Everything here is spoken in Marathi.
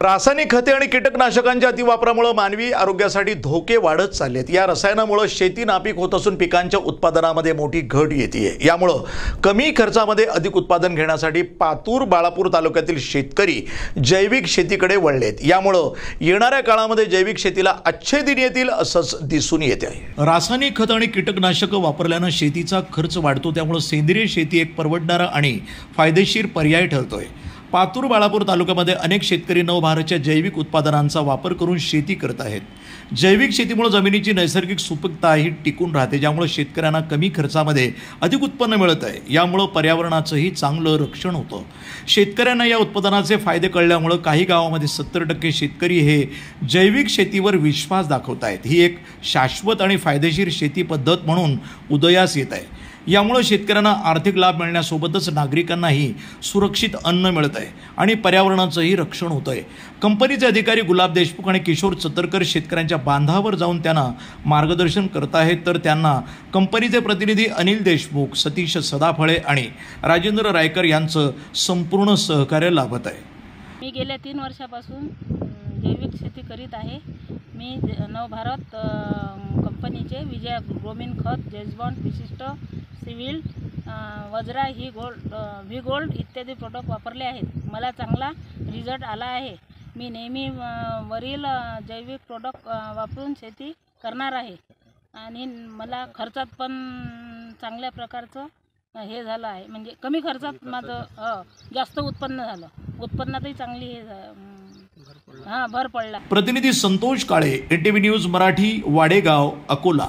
रासायनिक खते आणि कीटकनाशकांच्या अतिवापरामुळे मानवी आरोग्यासाठी धोके वाढत चाललेत। या रसायनामुळे शेती नापीक होत असून पिकांच्या उत्पादनामध्ये मोठी घट येते। यामुळे कमी खर्चामध्ये अधिक उत्पादन घेण्यासाठी पातूर बाळापूर तालुक्यातील शेतकरी जैविक शेतीकडे वळलेत। यामुळे येणाऱ्या काळामध्ये जैविक शेतीला अच्छे दिन येतील असंच दिसून येते आहे। रासायनिक खत आणि कीटकनाशक वापरल्याने शेतीचा खर्च वाढतो, त्यामुळे सेंद्रिय शेती एक परवडणारा आणि फायदेशीर पर्याय ठरतोय। पातूर बाळापूर तालुक्यामध्ये अनेक शेतकरी नवभारतच्या जैविक उत्पादनांचा वापर करून शेती करत आहेत। जैविक शेतीमुळे जमिनीची नैसर्गिक सुपीकता ही टिकून राहते, ज्यामुळे शेतकऱ्यांना कमी खर्चामध्ये अधिक उत्पन्न मिळत आहे। यामुळे पर्यावरणाचंही चांगलं रक्षण होतं। शेतकऱ्यांना या उत्पादनाचे फायदे कळल्यामुळे काही गावांमध्ये 70% शेतकरी हे जैविक शेतीवर विश्वास दाखवत आहेत। ही एक शाश्वत आणि फायदेशीर शेती पद्धत म्हणून उदयास येत आहे। यामुळे शेतकऱ्यांना आर्थिक लाभ मिळण्यासोबतच नागरिकांनाही सुरक्षित अन्न मिळत आहे आणि पर्यावरणाचंही रक्षण होत आहे। कंपनीचे अधिकारी गुलाब देशमुख आणि किशोर चतरकर शेतकऱ्यांच्या बांधावर जाऊन त्यांना मार्गदर्शन करत आहेत, तर त्यांना कंपनीचे प्रतिनिधी अनिल देशमुख, सतीश सदाफळे आणि राजेंद्र रायकर यांचं संपूर्ण सहकार्य लाभत आहे। मी गेल्या 3 वर्षापासून जैविक शेती करीत आहे। मी नवभारत कंपनीचे विजय ग्रोमीन खत, जेजबॉन्ड, विशिष्ट, सिव्हिल, वज्रा व्ही गोल्ड इत्यादी प्रोडक्ट वापरले आहेत। मला चांगला रिझल्ट आला आहे। मी नेहमी वरील जैविक प्रोडक्ट वापरून शेती करणार आहे आणि मला खर्चात पण चांगल्या प्रकारचं हे झालं आहे, म्हणजे कमी खर्चात माझं जास्त उत्पन्न झालं। उत्पन्नातही चांगली भर पडला। प्रतिनिधी संतोष काळे, NTV न्यूज मराठी, वाडेगाव, अकोला।